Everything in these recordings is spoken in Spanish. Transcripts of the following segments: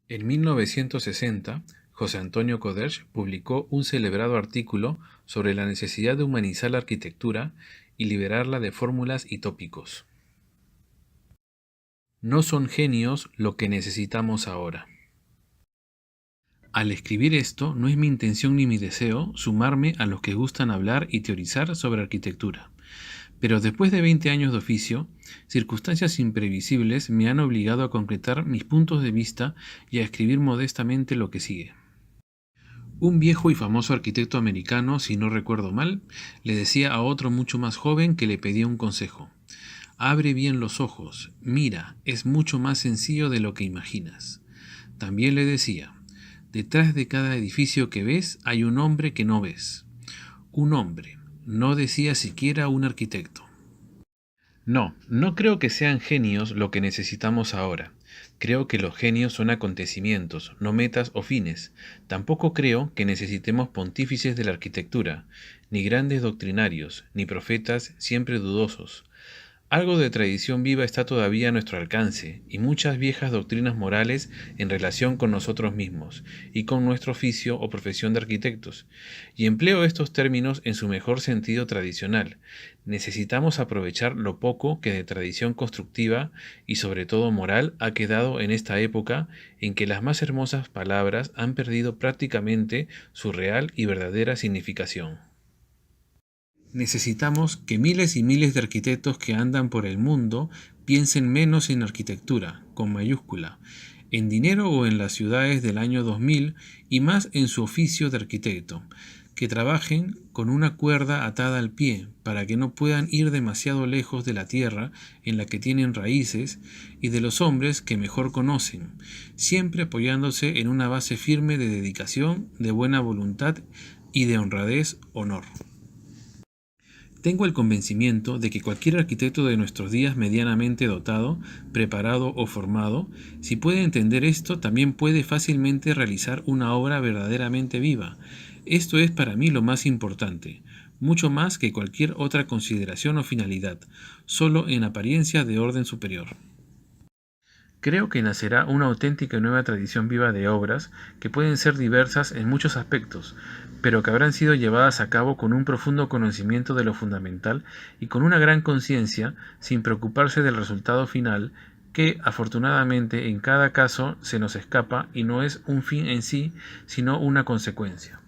En 1960, José Antonio Coderch publicó un celebrado artículo sobre la necesidad de humanizar la arquitectura y liberarla de fórmulas y tópicos. No son genios lo que necesitamos ahora. Al escribir esto, no es mi intención ni mi deseo sumarme a los que gustan hablar y teorizar sobre arquitectura. Pero después de 20 años de oficio, circunstancias imprevisibles me han obligado a concretar mis puntos de vista y a escribir modestamente lo que sigue. Un viejo y famoso arquitecto americano, si no recuerdo mal, le decía a otro mucho más joven que le pedía un consejo. Abre bien los ojos, mira, es mucho más sencillo de lo que imaginas. También le decía, detrás de cada edificio que ves hay un hombre que no ves. Un hombre, no decía siquiera un arquitecto. No, no creo que sean genios lo que necesitamos ahora. Creo que los genios son acontecimientos, no metas o fines. Tampoco creo que necesitemos pontífices de la arquitectura, ni grandes doctrinarios, ni profetas siempre dudosos. Algo de tradición viva está todavía a nuestro alcance, y muchas viejas doctrinas morales en relación con nosotros mismos, y con nuestro oficio o profesión de arquitectos. Y empleo estos términos en su mejor sentido tradicional. Necesitamos aprovechar lo poco que de tradición constructiva y sobre todo moral ha quedado en esta época en que las más hermosas palabras han perdido prácticamente su real y verdadera significación. Necesitamos que miles y miles de arquitectos que andan por el mundo piensen menos en arquitectura, con mayúscula, en dinero o en las ciudades del año 2000 y más en su oficio de arquitecto, que trabajen con una cuerda atada al pie para que no puedan ir demasiado lejos de la tierra en la que tienen raíces y de los hombres que mejor conocen, siempre apoyándose en una base firme de dedicación, de buena voluntad y de honradez, honor. Tengo el convencimiento de que cualquier arquitecto de nuestros días medianamente dotado, preparado o formado, si puede entender esto, también puede fácilmente realizar una obra verdaderamente viva. Esto es para mí lo más importante, mucho más que cualquier otra consideración o finalidad, solo en apariencia de orden superior. Creo que nacerá una auténtica y nueva tradición viva de obras que pueden ser diversas en muchos aspectos, pero que habrán sido llevadas a cabo con un profundo conocimiento de lo fundamental y con una gran conciencia, sin preocuparse del resultado final, que afortunadamente en cada caso se nos escapa y no es un fin en sí, sino una consecuencia.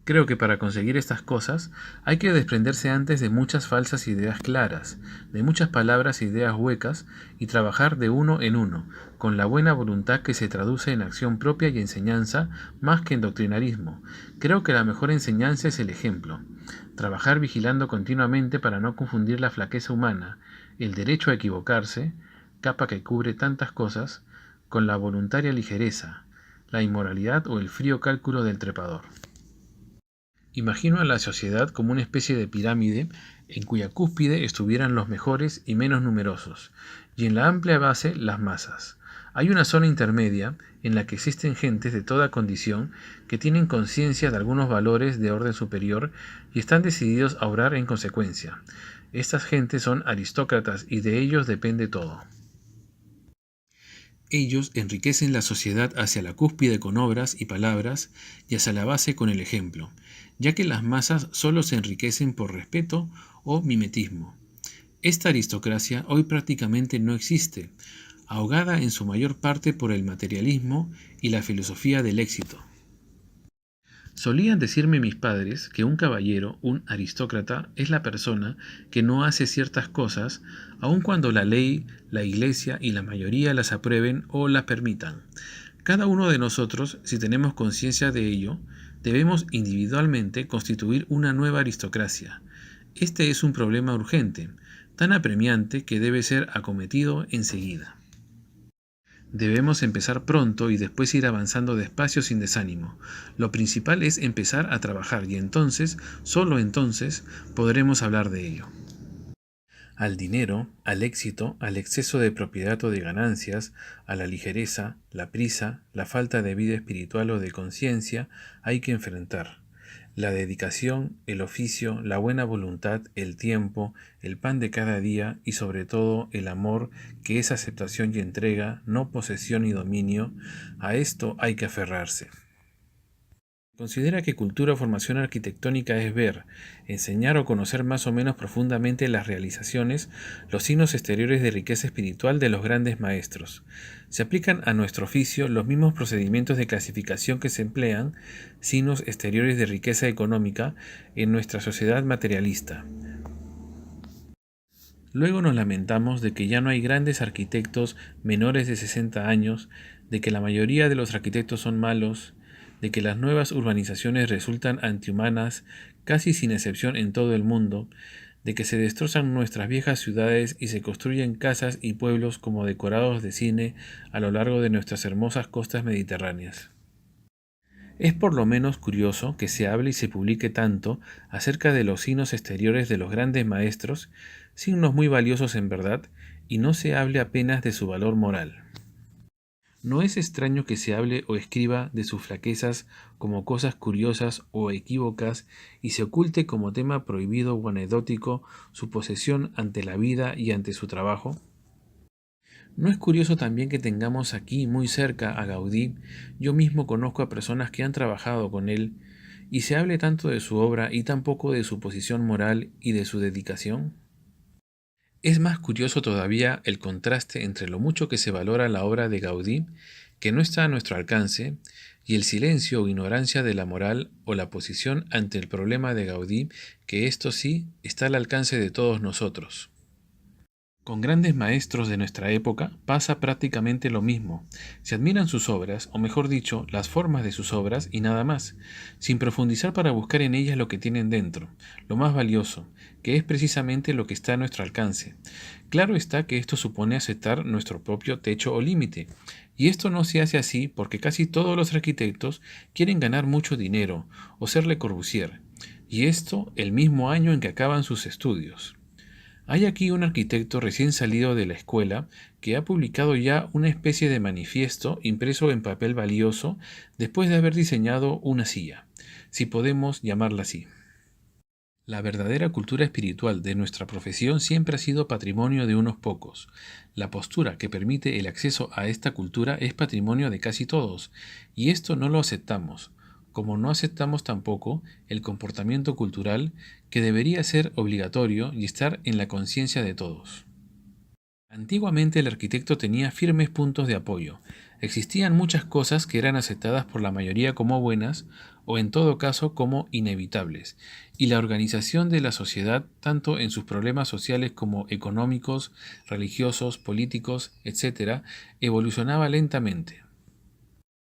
Creo que para conseguir estas cosas hay que desprenderse antes de muchas falsas ideas claras, de muchas palabras e ideas huecas y trabajar de uno en uno, con la buena voluntad que se traduce en acción propia y enseñanza más que en doctrinarismo. Creo que la mejor enseñanza es el ejemplo. Trabajar vigilando continuamente para no confundir la flaqueza humana, el derecho a equivocarse, capa que cubre tantas cosas, con la voluntaria ligereza, la inmoralidad o el frío cálculo del trepador. Imagino a la sociedad como una especie de pirámide en cuya cúspide estuvieran los mejores y menos numerosos, y en la amplia base las masas. Hay una zona intermedia en la que existen gentes de toda condición que tienen conciencia de algunos valores de orden superior y están decididos a obrar en consecuencia. Estas gentes son aristócratas y de ellos depende todo. Ellos enriquecen la sociedad hacia la cúspide con obras y palabras y hacia la base con el ejemplo, ya que las masas solo se enriquecen por respeto o mimetismo. Esta aristocracia hoy prácticamente no existe, ahogada en su mayor parte por el materialismo y la filosofía del éxito. Solían decirme mis padres que un caballero, un aristócrata, es la persona que no hace ciertas cosas, aun cuando la ley, la iglesia y la mayoría las aprueben o las permitan. Cada uno de nosotros, si tenemos conciencia de ello, debemos individualmente constituir una nueva aristocracia. Este es un problema urgente, tan apremiante que debe ser acometido enseguida. Debemos empezar pronto y después ir avanzando despacio sin desánimo. Lo principal es empezar a trabajar y entonces, solo entonces, podremos hablar de ello. Al dinero, al éxito, al exceso de propiedad o de ganancias, a la ligereza, la prisa, la falta de vida espiritual o de conciencia, hay que enfrentar. La dedicación, el oficio, la buena voluntad, el tiempo, el pan de cada día y sobre todo el amor, que es aceptación y entrega, no posesión y dominio, a esto hay que aferrarse. Considera que cultura o formación arquitectónica es ver, enseñar o conocer más o menos profundamente las realizaciones, los signos exteriores de riqueza espiritual de los grandes maestros. Se aplican a nuestro oficio los mismos procedimientos de clasificación que se emplean, signos exteriores de riqueza económica, en nuestra sociedad materialista. Luego nos lamentamos de que ya no hay grandes arquitectos menores de 60 años, de que la mayoría de los arquitectos son malos, de que las nuevas urbanizaciones resultan antihumanas, casi sin excepción en todo el mundo, de que se destrozan nuestras viejas ciudades y se construyen casas y pueblos como decorados de cine a lo largo de nuestras hermosas costas mediterráneas. Es por lo menos curioso que se hable y se publique tanto acerca de los signos exteriores de los grandes maestros, signos muy valiosos en verdad, y no se hable apenas de su valor moral. No es extraño que se hable o escriba de sus flaquezas como cosas curiosas o equívocas y se oculte como tema prohibido o anecdótico su posesión ante la vida y ante su trabajo. ¿No es curioso también que tengamos aquí muy cerca a Gaudí? Yo mismo conozco a personas que han trabajado con él, y se hable tanto de su obra y tan poco de su posición moral y de su dedicación. Es más curioso todavía el contraste entre lo mucho que se valora la obra de Gaudí, que no está a nuestro alcance, y el silencio o ignorancia de la moral o la posición ante el problema de Gaudí, que esto sí está al alcance de todos nosotros. Con grandes maestros de nuestra época pasa prácticamente lo mismo. Se admiran sus obras, o mejor dicho, las formas de sus obras y nada más, sin profundizar para buscar en ellas lo que tienen dentro, lo más valioso, que es precisamente lo que está a nuestro alcance. Claro está que esto supone aceptar nuestro propio techo o límite, y esto no se hace así porque casi todos los arquitectos quieren ganar mucho dinero o ser Le Corbusier, y esto el mismo año en que acaban sus estudios. Hay aquí un arquitecto recién salido de la escuela que ha publicado ya una especie de manifiesto impreso en papel valioso después de haber diseñado una silla, si podemos llamarla así. La verdadera cultura espiritual de nuestra profesión siempre ha sido patrimonio de unos pocos. La postura que permite el acceso a esta cultura es patrimonio de casi todos, y esto no lo aceptamos, como no aceptamos tampoco el comportamiento cultural que debería ser obligatorio y estar en la conciencia de todos. Antiguamente el arquitecto tenía firmes puntos de apoyo. Existían muchas cosas que eran aceptadas por la mayoría como buenas o en todo caso como inevitables, y la organización de la sociedad, tanto en sus problemas sociales como económicos, religiosos, políticos, etc., evolucionaba lentamente.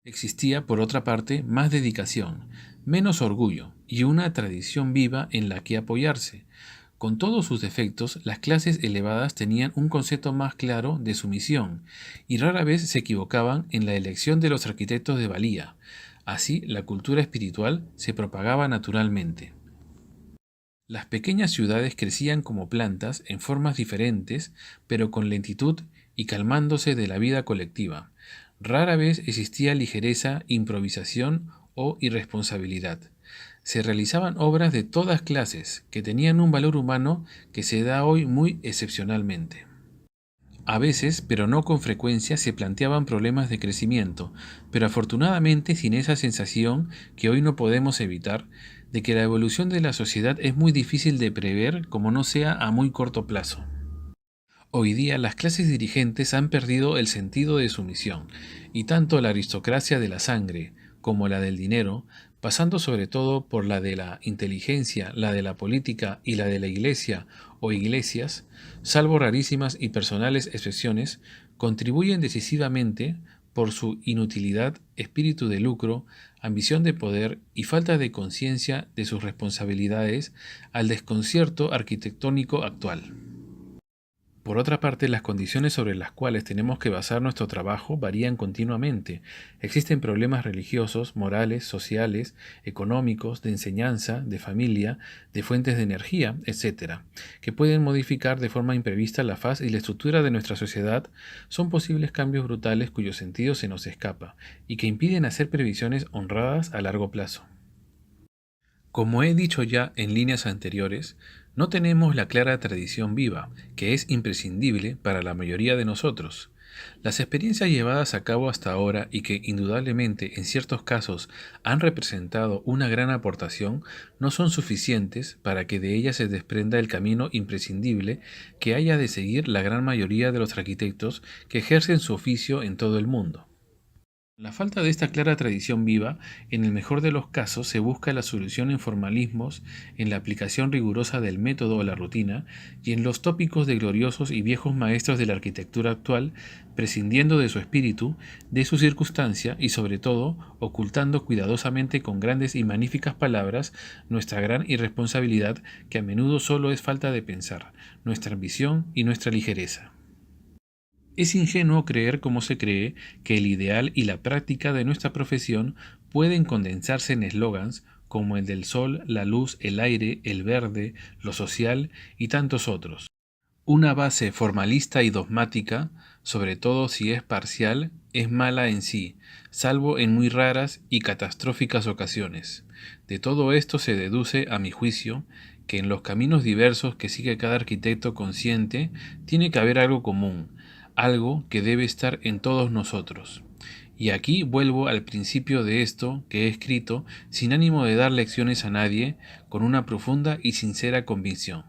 Existía, por otra parte, más dedicación, menos orgullo y una tradición viva en la que apoyarse. Con todos sus defectos, las clases elevadas tenían un concepto más claro de su misión y rara vez se equivocaban en la elección de los arquitectos de valía. Así, la cultura espiritual se propagaba naturalmente. Las pequeñas ciudades crecían como plantas en formas diferentes, pero con lentitud y calmándose de la vida colectiva. Rara vez existía ligereza, improvisación o irresponsabilidad. Se realizaban obras de todas clases, que tenían un valor humano que se da hoy muy excepcionalmente. A veces, pero no con frecuencia, se planteaban problemas de crecimiento, pero afortunadamente sin esa sensación que hoy no podemos evitar de que la evolución de la sociedad es muy difícil de prever como no sea a muy corto plazo. Hoy día las clases dirigentes han perdido el sentido de su misión, y tanto la aristocracia de la sangre como la del dinero, pasando sobre todo por la de la inteligencia, la de la política y la de la iglesia o iglesias, salvo rarísimas y personales excepciones, contribuyen decisivamente por su inutilidad, espíritu de lucro, ambición de poder y falta de conciencia de sus responsabilidades al desconcierto arquitectónico actual. Por otra parte, las condiciones sobre las cuales tenemos que basar nuestro trabajo varían continuamente. Existen problemas religiosos, morales, sociales, económicos, de enseñanza, de familia, de fuentes de energía, etc., que pueden modificar de forma imprevista la faz y la estructura de nuestra sociedad. Son posibles cambios brutales cuyo sentido se nos escapa y que impiden hacer previsiones honradas a largo plazo. Como he dicho ya en líneas anteriores, no tenemos la clara tradición viva, que es imprescindible para la mayoría de nosotros. Las experiencias llevadas a cabo hasta ahora y que indudablemente en ciertos casos han representado una gran aportación no son suficientes para que de ellas se desprenda el camino imprescindible que haya de seguir la gran mayoría de los arquitectos que ejercen su oficio en todo el mundo. La falta de esta clara tradición viva, en el mejor de los casos, se busca la solución en formalismos, en la aplicación rigurosa del método o la rutina, y en los tópicos de gloriosos y viejos maestros de la arquitectura actual, prescindiendo de su espíritu, de su circunstancia y sobre todo ocultando cuidadosamente con grandes y magníficas palabras nuestra gran irresponsabilidad, que a menudo solo es falta de pensar, nuestra ambición y nuestra ligereza. Es ingenuo creer, como se cree, que el ideal y la práctica de nuestra profesión pueden condensarse en eslogans como el del sol, la luz, el aire, el verde, lo social y tantos otros. Una base formalista y dogmática, sobre todo si es parcial, es mala en sí, salvo en muy raras y catastróficas ocasiones. De todo esto se deduce, a mi juicio, que en los caminos diversos que sigue cada arquitecto consciente tiene que haber algo común, algo que debe estar en todos nosotros. Y aquí vuelvo al principio de esto que he escrito sin ánimo de dar lecciones a nadie, con una profunda y sincera convicción.